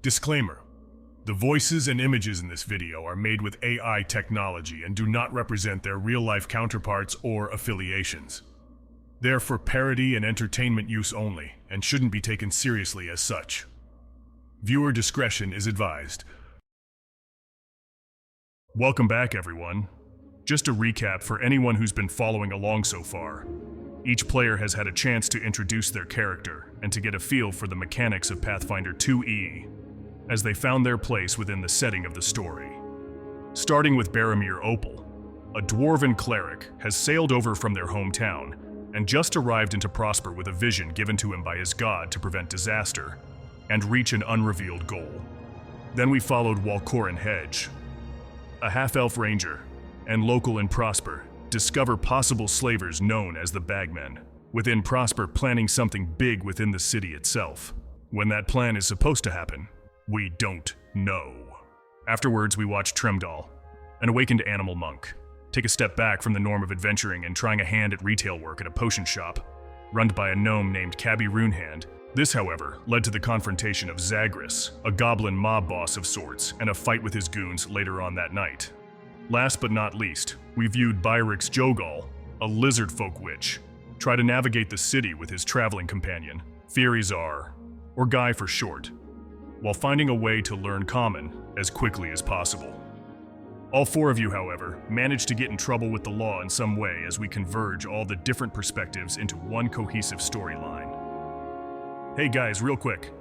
Disclaimer: the voices and images in this video are made with AI technology and do not represent their real-life counterparts or affiliations. They're for parody and entertainment use only, and shouldn't be taken seriously as such. Viewer discretion is advised. Welcome back, everyone. Just a recap for anyone who's been following along so far. Each player has had a chance to introduce their character and to get a feel for the mechanics of Pathfinder 2e, as they found their place within the setting of the story. Starting with Baramir Opal, a dwarven cleric has sailed over from their hometown and just arrived into Prosper with a vision given to him by his god to prevent disaster and reach an unrevealed goal. Then we followed Walcorin Hedge, a half-elf ranger and local in Prosper, discover possible slavers known as the Bagmen, within Prosper planning something big within the city itself. When that plan is supposed to happen, we don't know. Afterwards, we watch Trimdal, an awakened animal monk, take a step back from the norm of adventuring and trying a hand at retail work at a potion shop, run by a gnome named Cabby Runehand. This, however, led to the confrontation of Zagreus, a goblin mob boss of sorts, and a fight with his goons later on that night. Last but not least, we viewed Byrix Jogal, a lizard folk witch, try to navigate the city with his traveling companion, Firizar, or Guy for short, while finding a way to learn Common as quickly as possible. All four of you, however, managed to get in trouble with the law in some way as we converge all the different perspectives into one cohesive storyline. Hey guys, real quick.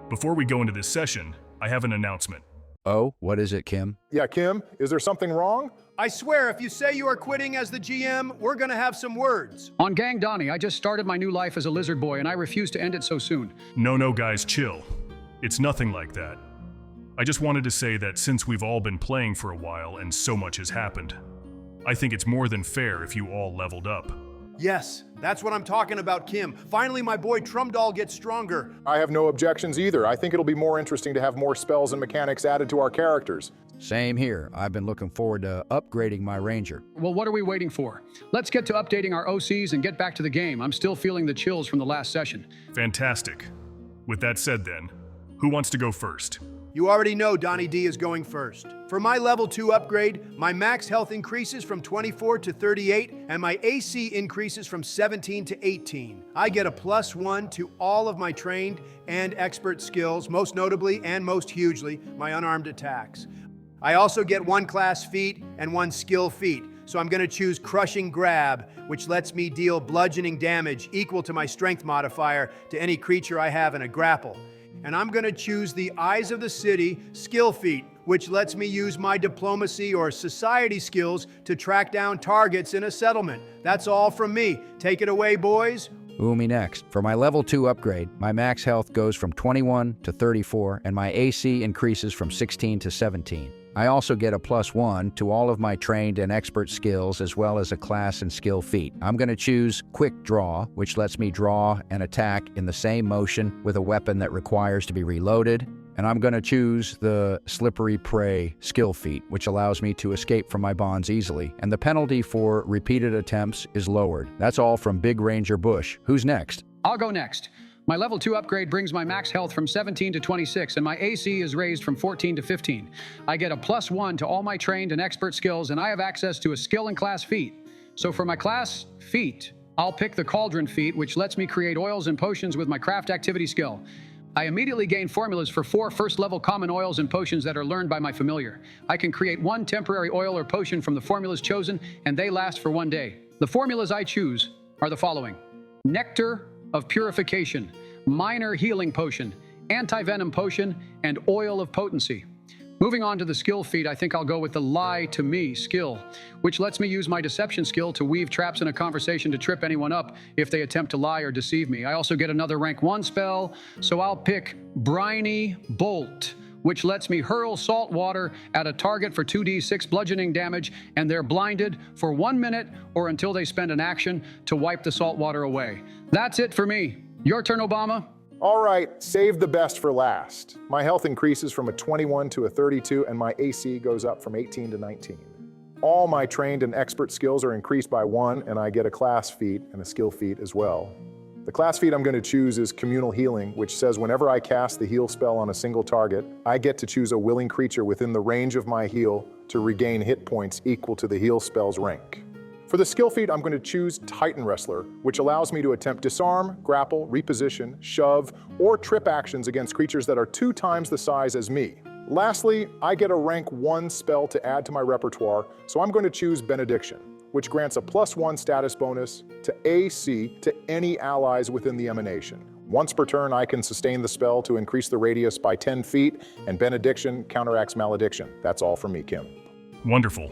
Before we go into this session, I have an announcement. Oh, what is it, Kim? Yeah, Kim, is there something wrong? I swear, if you say you are quitting as the GM, we're gonna have some words. On Gang Donnie, I just started my new life as a lizard boy and I refuse to end it so soon. No, guys, chill. It's nothing like that. I just wanted to say that since we've all been playing for a while and so much has happened, I think it's more than fair if you all leveled up. Yes, that's what I'm talking about, Kim. Finally, my boy Trumdal gets stronger. I have no objections either. I think it'll be more interesting to have more spells and mechanics added to our characters. Same here. I've been looking forward to upgrading my ranger. Well, what are we waiting for? Let's get to updating our OCs and get back to the game. I'm still feeling the chills from the last session. Fantastic. With that said then, who wants to go first? You already know Donnie D is going first. For my level 2 upgrade, my max health increases from 24 to 38, and my AC increases from 17 to 18. I get a +1 to all of my trained and expert skills, most notably and most hugely, my unarmed attacks. I also get 1 class feat and 1 skill feat, so I'm gonna choose Crushing Grab, which lets me deal bludgeoning damage equal to my strength modifier to any creature I have in a grapple. And I'm gonna choose the Eyes of the City skill feat, which lets me use my diplomacy or society skills to track down targets in a settlement. That's all from me. Take it away, boys. Ooh, me next. For my level 2 upgrade, my max health goes from 21 to 34, and my AC increases from 16 to 17. I also get a +1 to all of my trained and expert skills, as well as a class and skill feat. I'm going to choose Quick Draw, which lets me draw and attack in the same motion with a weapon that requires to be reloaded. And I'm going to choose the Slippery Prey skill feat, which allows me to escape from my bonds easily. And the penalty for repeated attempts is lowered. That's all from Big Ranger Bush. Who's next? I'll go next. My level 2 upgrade brings my max health from 17 to 26, and my AC is raised from 14 to 15. I get a +1 to all my trained and expert skills, and I have access to a skill and class feat. So for my class feat, I'll pick the Cauldron feat, which lets me create oils and potions with my craft activity skill. I immediately gain formulas for 4 first-level common oils and potions that are learned by my familiar. I can create 1 temporary oil or potion from the formulas chosen, and they last for 1 day. The formulas I choose are the following: Nectar of Purification, Minor Healing Potion, Anti-Venom Potion, and Oil of Potency. Moving on to the skill feat, I think I'll go with the Lie to Me skill, which lets me use my deception skill to weave traps in a conversation to trip anyone up if they attempt to lie or deceive me. I also get another rank 1 spell, so I'll pick Briny Bolt, which lets me hurl salt water at a target for 2d6 bludgeoning damage, and they're blinded for 1 minute or until they spend an action to wipe the salt water away. That's it for me. Your turn, Obama. All right, save the best for last. My health increases from a 21 to a 32, and my AC goes up from 18 to 19. All my trained and expert skills are increased by 1, and I get a class feat and a skill feat as well. The class feat I'm going to choose is Communal Healing, which says whenever I cast the heal spell on a single target, I get to choose a willing creature within the range of my heal to regain hit points equal to the heal spell's rank. For the skill feat, I'm going to choose Titan Wrestler, which allows me to attempt disarm, grapple, reposition, shove, or trip actions against creatures that are 2 times the size as me. Lastly, I get a rank 1 spell to add to my repertoire, so I'm going to choose Benediction, which grants a +1 status bonus to AC to any allies within the emanation. Once per turn, I can sustain the spell to increase the radius by 10 feet, and Benediction counteracts Malediction. That's all from me, Kim. Wonderful.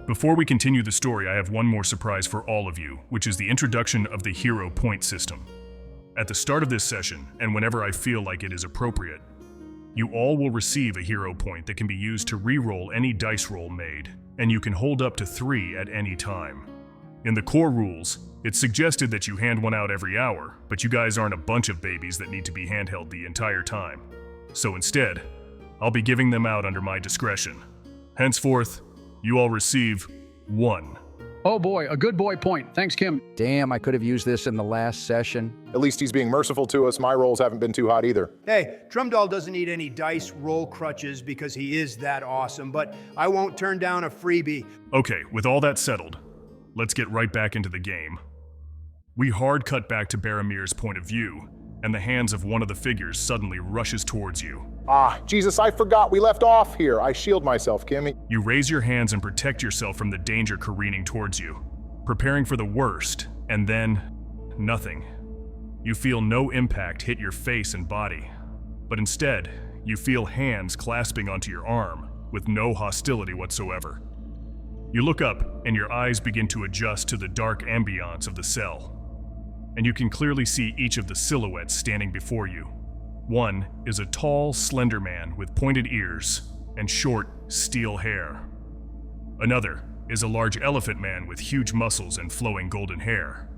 Before we continue the story, I have one more surprise for all of you, which is the introduction of the hero point system. At the start of this session, and whenever I feel like it is appropriate, you all will receive a hero point that can be used to re-roll any dice roll made, and you can hold up to 3 at any time. In the core rules, it's suggested that you hand one out every hour, but you guys aren't a bunch of babies that need to be handheld the entire time. So instead, I'll be giving them out under my discretion. Henceforth, you all receive 1. Oh boy, a good boy point. Thanks, Kim. Damn, I could have used this in the last session. At least he's being merciful to us. My rolls haven't been too hot either. Hey, Trumdoll doesn't need any dice roll crutches because he is that awesome, but I won't turn down a freebie. Okay, with all that settled, let's get right back into the game. We hard cut back to Baramyr's point of view, and the hands of one of the figures suddenly rushes towards you. Ah, Jesus, I forgot we left off here. I shield myself, Kim. You raise your hands and protect yourself from the danger careening towards you, preparing for the worst, and then nothing. You feel no impact hit your face and body, but instead, you feel hands clasping onto your arm with no hostility whatsoever. You look up and your eyes begin to adjust to the dark ambiance of the cell, and you can clearly see each of the silhouettes standing before you. One is a tall, slender man with pointed ears and short, steel hair. Another is a large elephant man with huge muscles and flowing golden hair.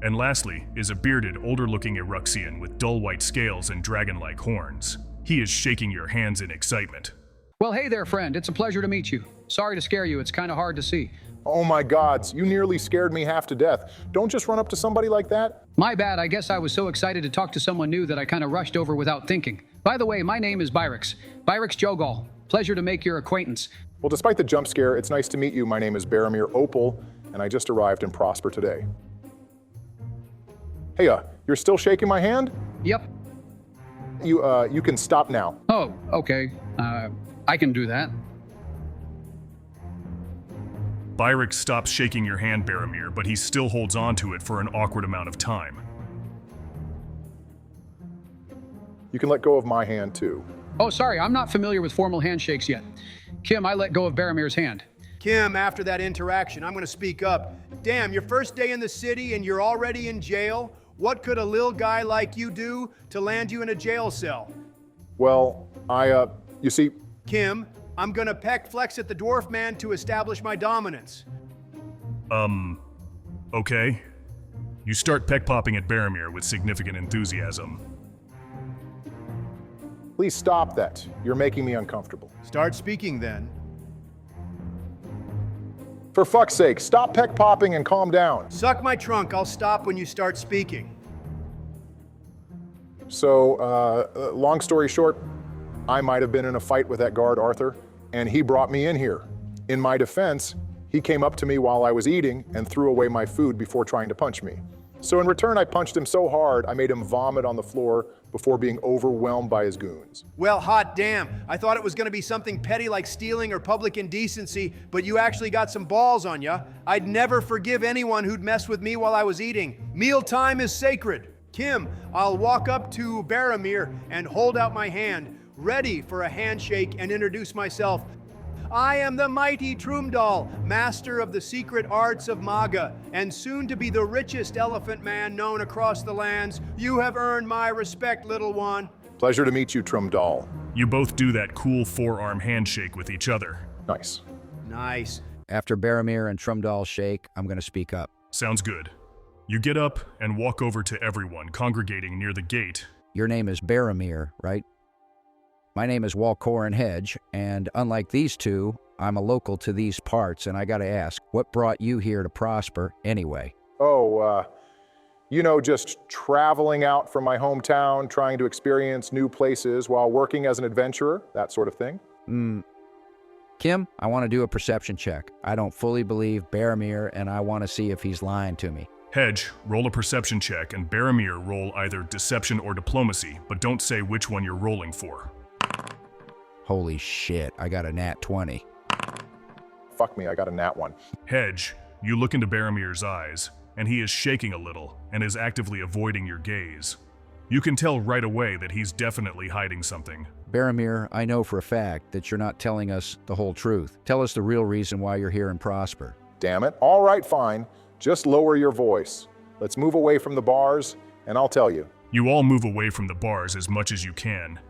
And lastly is a bearded, older-looking Eruxian with dull white scales and dragon-like horns. He is shaking your hands in excitement. Well, hey there, friend. It's a pleasure to meet you. Sorry to scare you. It's kind of hard to see. Oh my gods, you nearly scared me half to death. Don't just run up to somebody like that. My bad. I guess I was so excited to talk to someone new that I kind of rushed over without thinking. By the way, my name is Byrix. Byrix Jogol. Pleasure to make your acquaintance. Well, despite the jump scare, it's nice to meet you. My name is Baramir Opal, and I just arrived in Prosper today. Hey, you're still shaking my hand? Yep. You can stop now. Oh, okay. I can do that. Byrix stops shaking your hand, Baramir, but he still holds on to it for an awkward amount of time. You can let go of my hand, too. Oh, sorry. I'm not familiar with formal handshakes yet. Kim, I let go of Baramir's hand. Kim, after that interaction, I'm going to speak up. Damn, your first day in the city and you're already in jail? What could a little guy like you do to land you in a jail cell? Well, you see... Kim, I'm gonna peck flex at the dwarf man to establish my dominance. Okay. You start peck popping at Baramir with significant enthusiasm. Please stop that. You're making me uncomfortable. Start speaking then. For fuck's sake, stop peck popping and calm down. Suck my trunk, I'll stop when you start speaking. So, long story short, I might have been in a fight with that guard, Arthur, and he brought me in here. In my defense, he came up to me while I was eating and threw away my food before trying to punch me. So in return, I punched him so hard, I made him vomit on the floor before being overwhelmed by his goons. Well, hot damn. I thought it was gonna be something petty like stealing or public indecency, but you actually got some balls on ya. I'd never forgive anyone who'd mess with me while I was eating. Mealtime is sacred. Kim, I'll walk up to Baramir and hold out my hand, ready for a handshake, and introduce myself. I am the mighty Trumdoll, master of the secret arts of Maga, and soon to be the richest elephant man known across the lands. You have earned my respect, little one. Pleasure to meet you, Trumdoll. You both do that cool forearm handshake with each other. Nice. Nice. After Baramir and Trumdoll shake, I'm going to speak up. Sounds good. You get up and walk over to everyone congregating near the gate. Your name is Baramir, right? My name is Walcorin Hedge, and unlike these two, I'm a local to these parts, and I gotta ask, what brought you here to Prosper anyway? Oh, You know, just traveling out from my hometown, trying to experience new places while working as an adventurer, that sort of thing. Kim, I want to do a perception check. I don't fully believe Baramir, and I want to see if he's lying to me. Hedge, roll a perception check, and Baramir roll either deception or diplomacy, but don't say which one you're rolling for. Holy shit, I got a nat 20. Fuck me, I got a nat 1. Hedge, you look into Baramir's eyes, and he is shaking a little and is actively avoiding your gaze. You can tell right away that he's definitely hiding something. Baramir, I know for a fact that you're not telling us the whole truth. Tell us the real reason why you're here in Prosper. Damn it. All right, fine. Just lower your voice. Let's move away from the bars, and I'll tell you. You all move away from the bars as much as you can,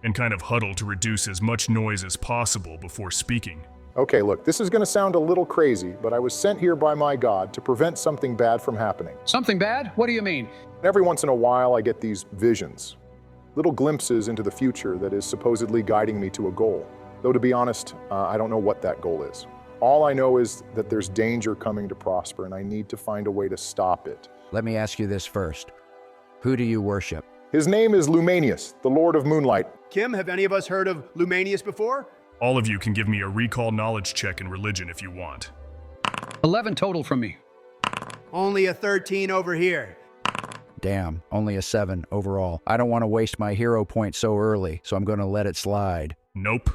and kind of huddle to reduce as much noise as possible before speaking. Okay, look, this is going to sound a little crazy, but I was sent here by my god to prevent something bad from happening. Something bad? What do you mean? Every once in a while, I get these visions. Little glimpses into the future that is supposedly guiding me to a goal. Though to be honest, I don't know what that goal is. All I know is that there's danger coming to Prosper, and I need to find a way to stop it. Let me ask you this first. Who do you worship? His name is Lumanius, the Lord of Moonlight. Kim, have any of us heard of Lumanius before? All of you can give me a recall knowledge check in religion if you want. 11 total from me. Only a 13 over here. Damn, only a 7 overall. I don't want to waste my hero point so early, so I'm going to let it slide. Nope.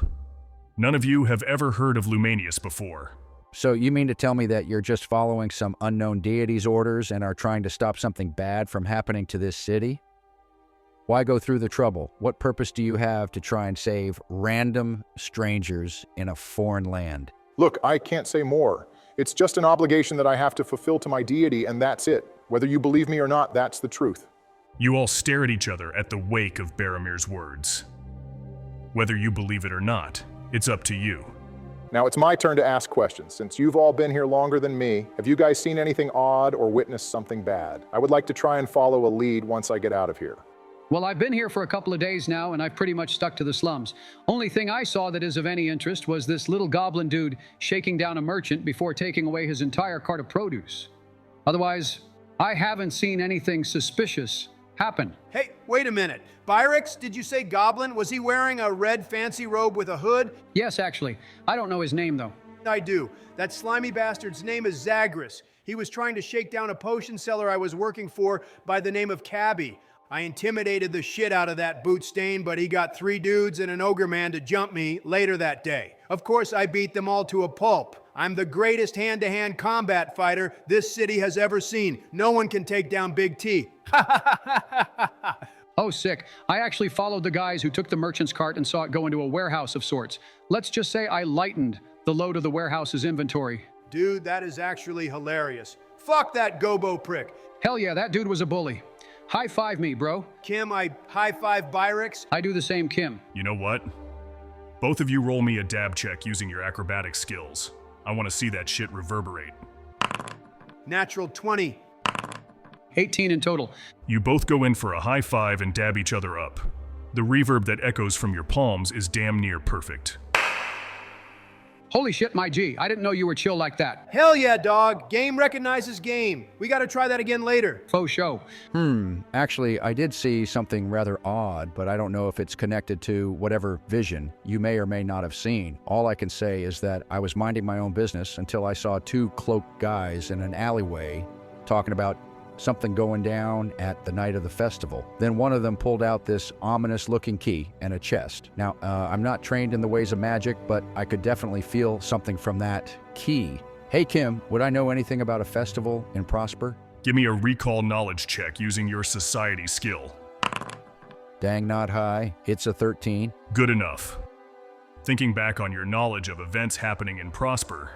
None of you have ever heard of Lumanius before. So you mean to tell me that you're just following some unknown deity's orders and are trying to stop something bad from happening to this city? Why go through the trouble? What purpose do you have to try and save random strangers in a foreign land? Look, I can't say more. It's just an obligation that I have to fulfill to my deity, and that's it. Whether you believe me or not, that's the truth. You all stare at each other at the wake of Baramir's words. Whether you believe it or not, it's up to you. Now it's my turn to ask questions. Since you've all been here longer than me, have you guys seen anything odd or witnessed something bad? I would like to try and follow a lead once I get out of here. Well, I've been here for a couple of days now, and I've pretty much stuck to the slums. Only thing I saw that is of any interest was this little goblin dude shaking down a merchant before taking away his entire cart of produce. Otherwise, I haven't seen anything suspicious happen. Hey, wait a minute. Byrix, did you say goblin? Was he wearing a red fancy robe with a hood? Yes, actually. I don't know his name, though. I do. That slimy bastard's name is Zagreus. He was trying to shake down a potion seller I was working for by the name of Cabby. I intimidated the shit out of that boot stain, but he got 3 dudes and an ogre man to jump me later that day. Of course, I beat them all to a pulp. I'm the greatest hand-to-hand combat fighter this city has ever seen. No one can take down Big T. Oh, sick. I actually followed the guys who took the merchant's cart and saw it go into a warehouse of sorts. Let's just say I lightened the load of the warehouse's inventory. Dude, that is actually hilarious. Fuck that gobo prick. Hell yeah, that dude was a bully. High five me, bro. Kim, I high-five Byrix. I do the same, Kim. You know what? Both of you roll me a dab check using your acrobatic skills. I want to see that shit reverberate. Natural 20. 18 in total. You both go in for a high five and dab each other up. The reverb that echoes from your palms is damn near perfect. Holy shit, my G. I didn't know you were chill like that. Hell yeah, dog. Game recognizes game. We gotta try that again later. Faux show. Actually, I did see something rather odd, but I don't know if it's connected to whatever vision you may or may not have seen. All I can say is that I was minding my own business until I saw 2 cloaked guys in an alleyway talking about something going down at the night of the festival. Then one of them pulled out this ominous-looking key and a chest. Now, I'm not trained in the ways of magic, but I could definitely feel something from that key. Hey, Kim, would I know anything about a festival in Prosper? Give me a recall knowledge check using your society skill. Dang, not high. It's a 13. Good enough. Thinking back on your knowledge of events happening in Prosper,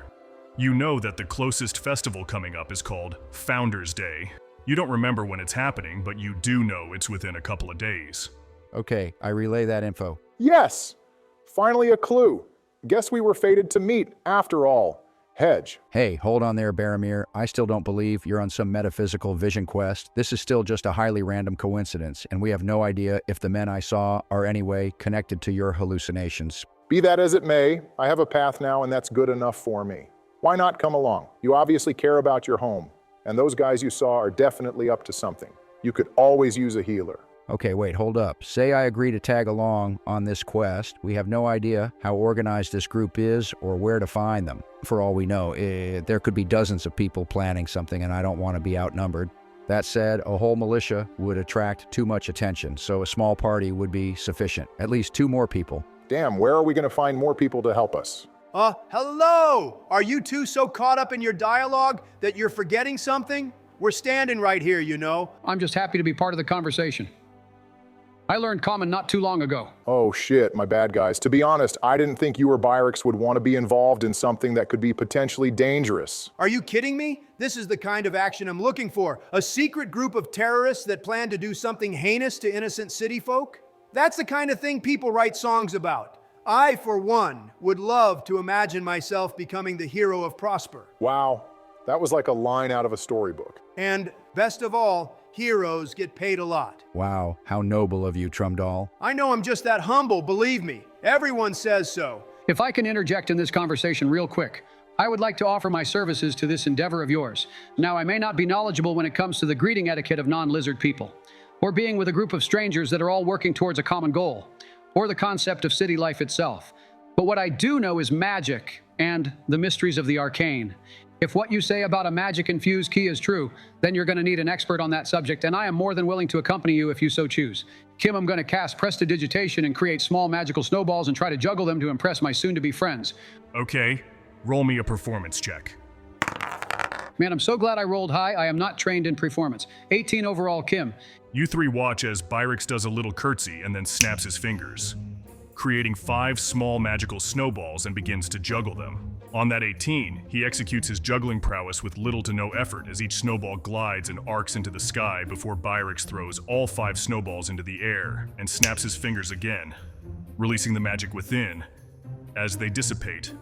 you know that the closest festival coming up is called Founders Day. You don't remember when it's happening, but you do know it's within a couple of days. Okay, I relay that info. Yes! Finally a clue. Guess we were fated to meet after all. Hedge. Hey, hold on there, Baramir. I still don't believe you're on some metaphysical vision quest. This is still just a highly random coincidence, and we have no idea if the men I saw are anyway connected to your hallucinations. Be that as it may, I have a path now, and that's good enough for me. Why not come along? You obviously care about your home. and those guys you saw are definitely up to something. You could always use a healer. Okay, wait, hold up. Say I agree to tag along on this quest. We have no idea how organized this group is or where to find them. For all we know, there could be dozens of people planning something, and I don't want to be outnumbered. That said, a whole militia would attract too much attention, so a small party would be sufficient. At least 2 more people. Damn, where are we going to find more people to help us? Hello! Are you two so caught up in your dialogue that you're forgetting something? We're standing right here, you know. I'm just happy to be part of the conversation. I learned common not too long ago. Oh shit, my bad guys. To be honest, I didn't think you or Byrix would want to be involved in something that could be potentially dangerous. Are you kidding me? This is the kind of action I'm looking for. A secret group of terrorists that plan to do something heinous to innocent city folk? That's the kind of thing people write songs about. I, for one, would love to imagine myself becoming the hero of Prosper. Wow, that was like a line out of a storybook. And best of all, heroes get paid a lot. Wow, how noble of you, Trumdoll. I know I'm just that humble, believe me. Everyone says so. If I can interject in this conversation real quick, I would like to offer my services to this endeavor of yours. Now, I may not be knowledgeable when it comes to the greeting etiquette of non-lizard people, or being with a group of strangers that are all working towards a common goal, or the concept of city life itself. But what I do know is magic and the mysteries of the arcane. If what you say about a magic-infused key is true, then you're going to need an expert on that subject, and I am more than willing to accompany you if you so choose. Kim, I'm going to cast prestidigitation and create small magical snowballs and try to juggle them to impress my soon-to-be friends. Okay, roll me a performance check. Man, I'm so glad I rolled high. I am not trained in performance. 18 overall, Kim. You 3 watch as Byrix does a little curtsy and then snaps his fingers, creating 5 small magical snowballs and begins to juggle them. On that 18, he executes his juggling prowess with little to no effort as each snowball glides and arcs into the sky before Byrix throws all 5 snowballs into the air and snaps his fingers again, releasing the magic within as they dissipate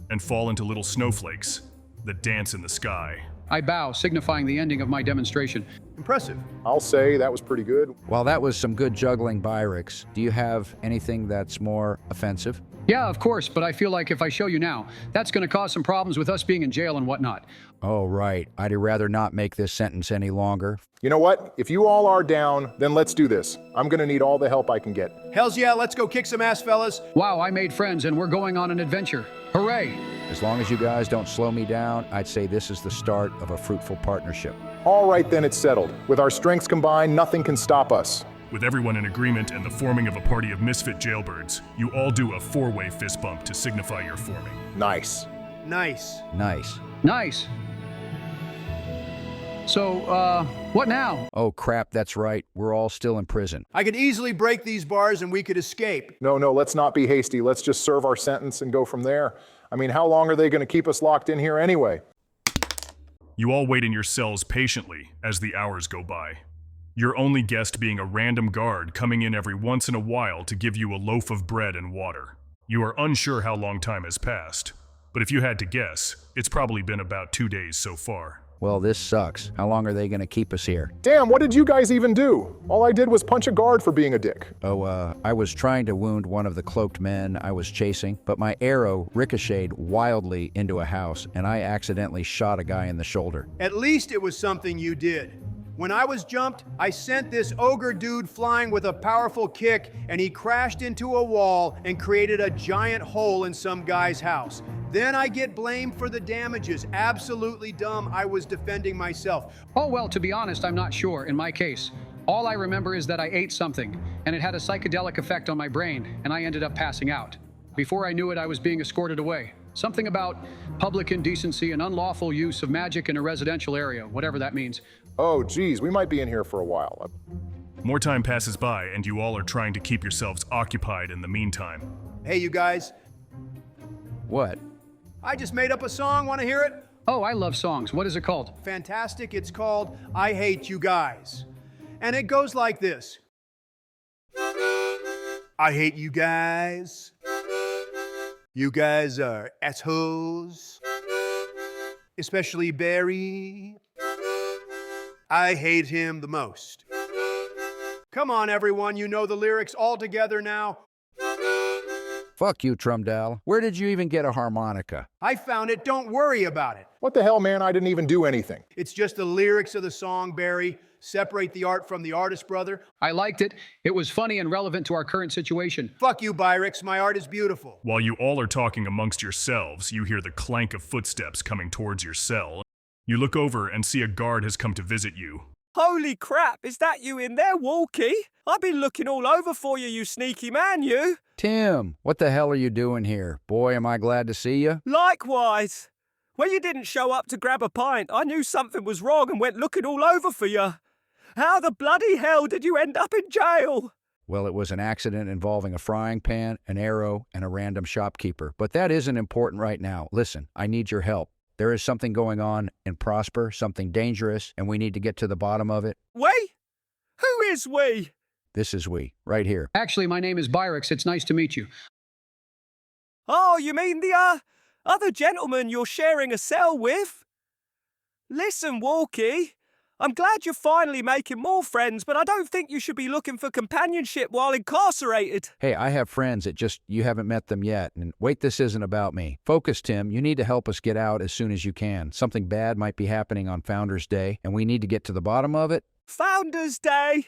and fall into little snowflakes that dance in the sky. I bow, signifying the ending of my demonstration. Impressive. I'll say that was pretty good. While that was some good juggling, Byrix, do you have anything that's more offensive? Yeah, of course, but I feel like if I show you now, that's going to cause some problems with us being in jail and whatnot. Oh, right. I'd rather not make this sentence any longer. You know what? If you all are down, then let's do this. I'm gonna need all the help I can get. Hells yeah, let's go kick some ass, fellas. Wow, I made friends and we're going on an adventure. Hooray! As long as you guys don't slow me down, I'd say this is the start of a fruitful partnership. All right, then it's settled. With our strengths combined, nothing can stop us. With everyone in agreement and the forming of a party of misfit jailbirds, you all do a 4-way fist bump to signify your forming. Nice. Nice. Nice. Nice. So, what now? Oh, crap, that's right. We're all still in prison. I could easily break these bars and we could escape. No, let's not be hasty. Let's just serve our sentence and go from there. I mean, how long are they gonna keep us locked in here anyway? You all wait in your cells patiently as the hours go by. Your only guest being a random guard coming in every once in a while to give you a loaf of bread and water. You are unsure how long time has passed, but if you had to guess, it's probably been about 2 days so far. Well, this sucks. How long are they going to keep us here? Damn, what did you guys even do? All I did was punch a guard for being a dick. Oh, I was trying to wound one of the cloaked men I was chasing, but my arrow ricocheted wildly into a house, and I accidentally shot a guy in the shoulder. At least it was something you did. When I was jumped, I sent this ogre dude flying with a powerful kick, and he crashed into a wall and created a giant hole in some guy's house. Then I get blamed for the damages. Absolutely dumb. I was defending myself. Oh, well, to be honest, I'm not sure. In my case, all I remember is that I ate something, and it had a psychedelic effect on my brain, and I ended up passing out. Before I knew it, I was being escorted away. Something about public indecency and unlawful use of magic in a residential area, whatever that means. Oh, geez, we might be in here for a while. More time passes by, and you all are trying to keep yourselves occupied in the meantime. Hey, you guys. What? I just made up a song. Want to hear it? Oh, I love songs. What is it called? Fantastic. It's called I Hate You Guys. And it goes like this. I hate you guys. You guys are assholes. Especially Barry. I hate him the most. Come on, everyone. You know the lyrics all together now. Fuck you, Trumdell. Where did you even get a harmonica? I found it, don't worry about it. What the hell, man? I didn't even do anything. It's just the lyrics of the song, Barry. Separate the art from the artist, brother. I liked it. It was funny and relevant to our current situation. Fuck you, Byrix. My art is beautiful. While you all are talking amongst yourselves, you hear the clank of footsteps coming towards your cell. You look over and see a guard has come to visit you. Holy crap, is that you in there, Walkie? I've been looking all over for you, you sneaky man, you. Tim, what the hell are you doing here? Boy, am I glad to see you. Likewise. When you didn't show up to grab a pint, I knew something was wrong and went looking all over for you. How the bloody hell did you end up in jail? Well, it was an accident involving a frying pan, an arrow, and a random shopkeeper. But that isn't important right now. Listen, I need your help. There is something going on in Prosper, something dangerous, and we need to get to the bottom of it. We? Who is we? This is we, right here. Actually, my name is Byrix. It's nice to meet you. Oh, you mean the, other gentleman you're sharing a cell with? Listen, Walkie, I'm glad you're finally making more friends, but I don't think you should be looking for companionship while incarcerated. Hey, I have friends, you haven't met them yet. And wait, this isn't about me. Focus, Tim. You need to help us get out as soon as you can. Something bad might be happening on Founders Day, and we need to get to the bottom of it. Founders Day?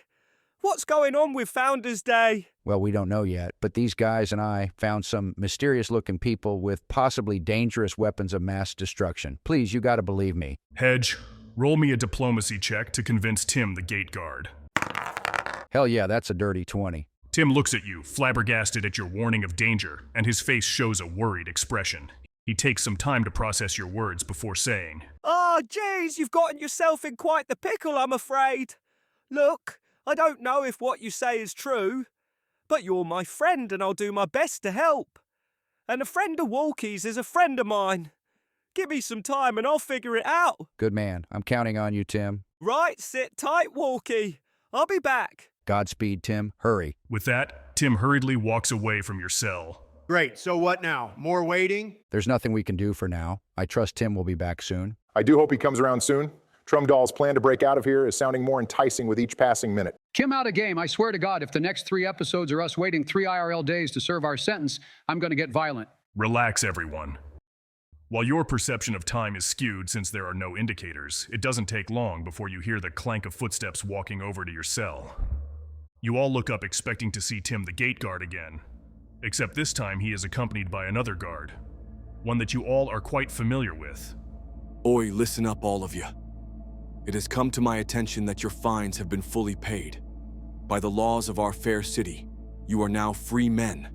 What's going on with Founders Day? Well, we don't know yet, but these guys and I found some mysterious-looking people with possibly dangerous weapons of mass destruction. Please, you gotta believe me. Hedge, roll me a diplomacy check to convince Tim the gate guard. Hell yeah, that's a dirty 20. Tim looks at you, flabbergasted at your warning of danger, and his face shows a worried expression. He takes some time to process your words before saying, Oh, geez, you've gotten yourself in quite the pickle, I'm afraid. Look, I don't know if what you say is true, but you're my friend and I'll do my best to help. And a friend of Walkie's is a friend of mine. Give me some time and I'll figure it out. Good man. I'm counting on you, Tim. Right, sit tight, Walkie. I'll be back. Godspeed, Tim. Hurry. With that, Tim hurriedly walks away from your cell. Great, so what now? More waiting? There's nothing we can do for now. I trust Tim will be back soon. I do hope he comes around soon. Trumdoll's plan to break out of here is sounding more enticing with each passing minute. Kim out a game. I swear to God, if the next 3 episodes are us waiting 3 IRL days to serve our sentence, I'm going to get violent. Relax, everyone. While your perception of time is skewed since there are no indicators, it doesn't take long before you hear the clank of footsteps walking over to your cell. You all look up expecting to see Tim the gate guard again, except this time he is accompanied by another guard, one that you all are quite familiar with. Oi, listen up, all of you. It has come to my attention that your fines have been fully paid. By the laws of our fair city, you are now free men.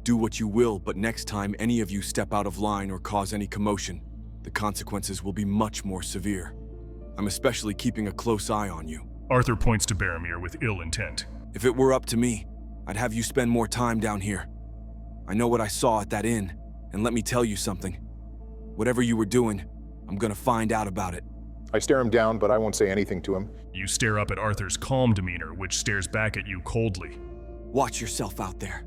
Do what you will, but next time any of you step out of line or cause any commotion, the consequences will be much more severe. I'm especially keeping a close eye on you. Arthur points to Baramir with ill intent. If it were up to me, I'd have you spend more time down here. I know what I saw at that inn, and let me tell you something. Whatever you were doing, I'm gonna find out about it. I stare him down, but I won't say anything to him. You stare up at Arthur's calm demeanor, which stares back at you coldly. Watch yourself out there.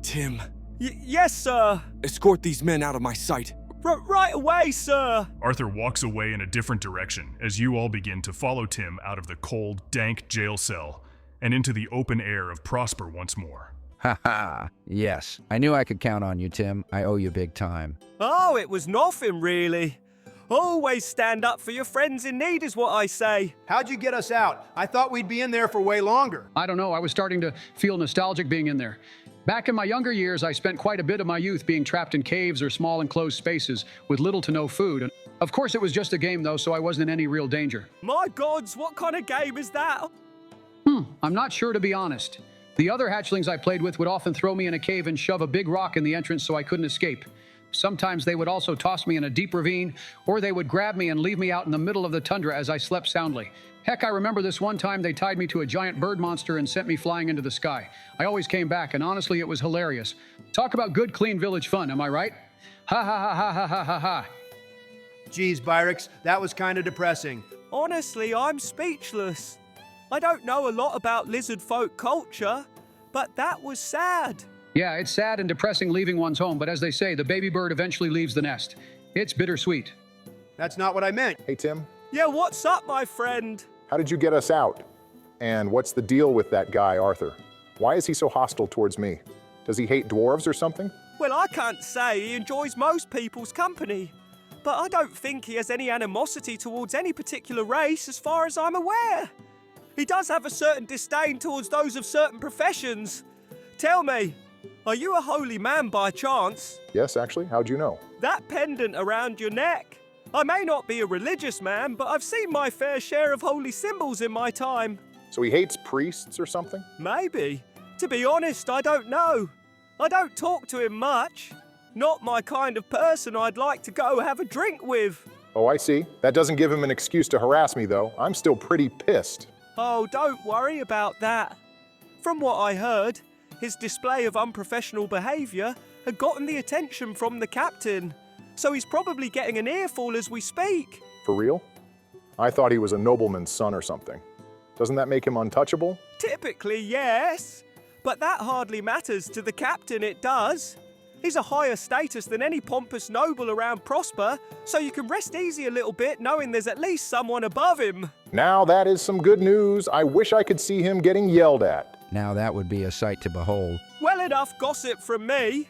Tim, Yes, sir. escort these men out of my sight. Right away, sir. Arthur walks away in a different direction as you all begin to follow Tim out of the cold, dank jail cell and into the open air of Prosper once more. Ha ha. Yes. I knew I could count on you, Tim. I owe you big time. Oh, it was nothing, really. Always stand up for your friends in need is what I say. How'd you get us out? I thought we'd be in there for way longer. I don't know. I was starting to feel nostalgic being in there. Back in my younger years, I spent quite a bit of my youth being trapped in caves or small enclosed spaces with little to no food. Of course, it was just a game, though, so I wasn't in any real danger. My gods, what kind of game is that? I'm not sure, to be honest. The other hatchlings I played with would often throw me in a cave and shove a big rock in the entrance so I couldn't escape. Sometimes they would also toss me in a deep ravine, or they would grab me and leave me out in the middle of the tundra as I slept soundly. Heck, I remember this one time they tied me to a giant bird monster and sent me flying into the sky. I always came back, and honestly, it was hilarious. Talk about good, clean village fun, am I right? Ha ha ha ha ha ha ha ha. Geez, Byrix, that was kind of depressing. Honestly, I'm speechless. I don't know a lot about lizard folk culture, but that was sad. Yeah, it's sad and depressing leaving one's home, but as they say, the baby bird eventually leaves the nest. It's bittersweet. That's not what I meant. Hey, Tim, Yeah, what's up, my friend? how did you get us out? And what's the deal with that guy, Arthur? Why is he so hostile towards me? Does he hate dwarves or something? Well, I can't say he enjoys most people's company, but I don't think he has any animosity towards any particular race as far as I'm aware. He does have a certain disdain towards those of certain professions. Tell me, are you a holy man by chance? Yes, actually. How'd you know? That pendant around your neck. I may not be a religious man, but I've seen my fair share of holy symbols in my time. So he hates priests or something? Maybe. To be honest, I don't know. I don't talk to him much. Not my kind of person I'd like to go have a drink with. Oh, I see. That doesn't give him an excuse to harass me, though. I'm still pretty pissed. Oh, don't worry about that. From what I heard, his display of unprofessional behaviour had gotten the attention from the captain, so he's probably getting an earful as we speak. For real? I thought he was a nobleman's son or something. Doesn't that make him untouchable? Typically, yes. But that hardly matters to the captain, it does. He's a higher status than any pompous noble around Prosper, so you can rest easy a little bit knowing there's at least someone above him. Now that is some good news. I wish I could see him getting yelled at. Now that would be a sight to behold. Well enough gossip from me.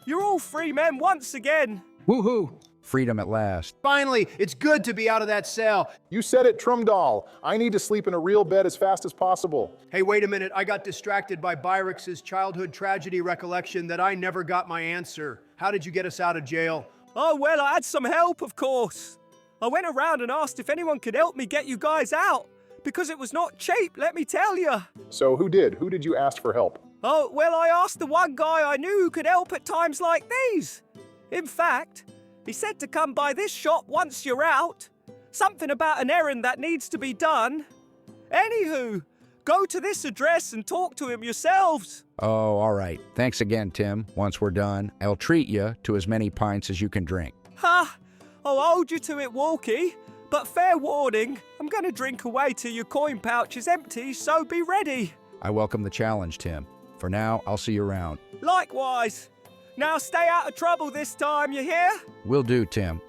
You're all free men once again. Woohoo! Freedom at last. Finally, it's good to be out of that cell. You said it, Trumdoll. I need to sleep in a real bed as fast as possible. Hey, wait a minute. I got distracted by Byrix's childhood tragedy recollection that I never got my answer. How did you get us out of jail? Oh, well, I had some help, of course. I went around and asked if anyone could help me get you guys out, because it was not cheap, let me tell you. So who did? Who did you ask for help? Oh, well, I asked the one guy I knew who could help at times like these. In fact, he said to come by this shop once you're out. Something about an errand that needs to be done. Anywho, go to this address and talk to him yourselves. Oh, all right. Thanks again, Tim. Once we're done, I'll treat you to as many pints as you can drink. Ha! I'll hold you to it, Walkie. But fair warning, I'm going to drink away till your coin pouch is empty, so be ready. I welcome the challenge, Tim. For now, I'll see you around. Likewise. Now stay out of trouble this time, you hear? Will do, Tim.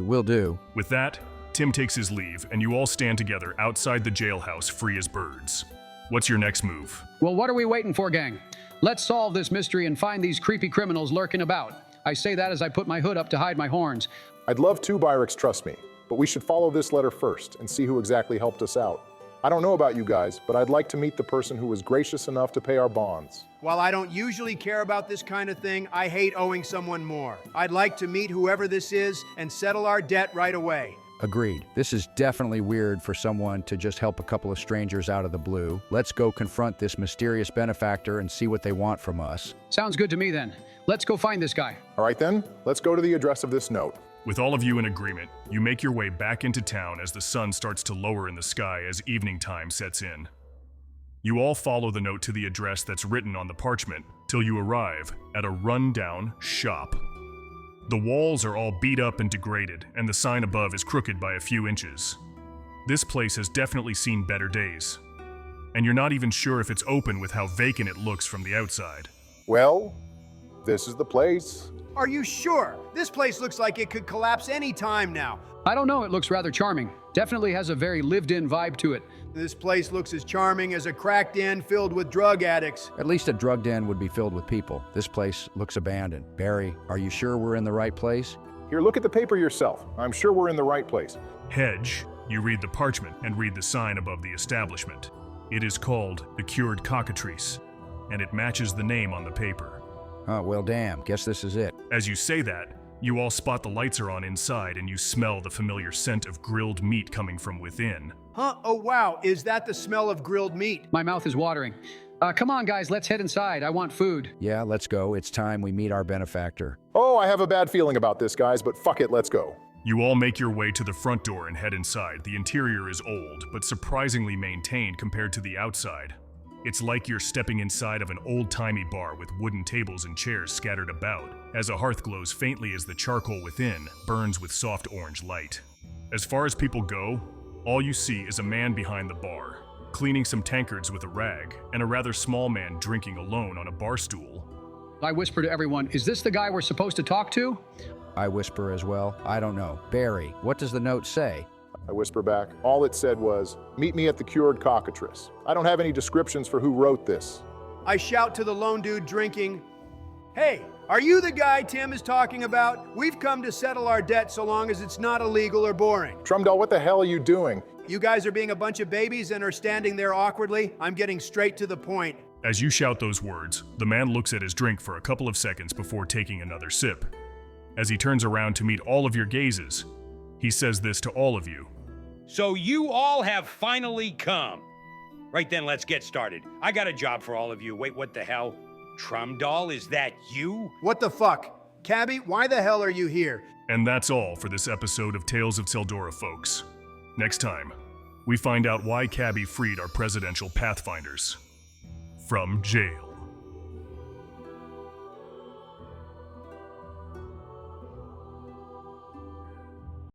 Will do. With that, Tim takes his leave, and you all stand together outside the jailhouse free as birds. What's your next move? Well, what are we waiting for, gang? Let's solve this mystery and find these creepy criminals lurking about. I say that as I put my hood up to hide my horns. I'd love to, Byrix, trust me. But we should follow this letter first and see who exactly helped us out. I don't know about you guys, but I'd like to meet the person who was gracious enough to pay our bonds. While I don't usually care about this kind of thing, I hate owing someone more. I'd like to meet whoever this is and settle our debt right away. Agreed. This is definitely weird for someone to just help a couple of strangers out of the blue. Let's go confront this mysterious benefactor and see what they want from us. Sounds good to me then. Let's go find this guy. All right then, let's go to the address of this note. With all of you in agreement, you make your way back into town as the sun starts to lower in the sky as evening time sets in. You all follow the note to the address that's written on the parchment till you arrive at a run-down shop. The walls are all beat up and degraded, and the sign above is crooked by a few inches. This place has definitely seen better days, and you're not even sure if it's open with how vacant it looks from the outside. Well, this is the place. Are you sure? This place looks like it could collapse any time now. I don't know, it looks rather charming. Definitely has a very lived-in vibe to it. This place looks as charming as a crack den filled with drug addicts. At least a drug den would be filled with people. This place looks abandoned. Barry, are you sure we're in the right place? Here, look at the paper yourself. I'm sure we're in the right place. Hedge, you read the parchment and read the sign above the establishment. It is called the Cured Cockatrice, and it matches the name on the paper. Oh, well, damn. Guess this is it. As you say that, you all spot the lights are on inside and you smell the familiar scent of grilled meat coming from within. Huh? Oh, wow. Is that the smell of grilled meat? My mouth is watering. Come on, guys, let's head inside. I want food. Yeah, let's go. It's time we meet our benefactor. Oh, I have a bad feeling about this, guys, but fuck it, let's go. You all make your way to the front door and head inside. The interior is old, but surprisingly maintained compared to the outside. It's like you're stepping inside of an old-timey bar with wooden tables and chairs scattered about, as a hearth glows faintly as the charcoal within burns with soft orange light. As far as people go, all you see is a man behind the bar, cleaning some tankards with a rag, and a rather small man drinking alone on a bar stool. I whisper to everyone, is this the guy we're supposed to talk to? I whisper as well. I don't know. Barry, what does the note say? I whisper back. All it said was, meet me at the Cured Cockatrice. I don't have any descriptions for who wrote this. I shout to the lone dude drinking, Hey, are you the guy Tim is talking about? We've come to settle our debt so long as it's not illegal or boring. Trumdal, what the hell are you doing? You guys are being a bunch of babies and are standing there awkwardly. I'm getting straight to the point. As you shout those words, the man looks at his drink for a couple of seconds before taking another sip. As he turns around to meet all of your gazes, he says this to all of you. So you all have finally come. Right then, let's get started. I got a job for all of you. Wait, what the hell? Trumdal, is that you? What the fuck? Cabby, why the hell are you here? And that's all for this episode of Tales of Tseldora, folks. Next time, we find out why Cabby freed our presidential Pathfinders from jail.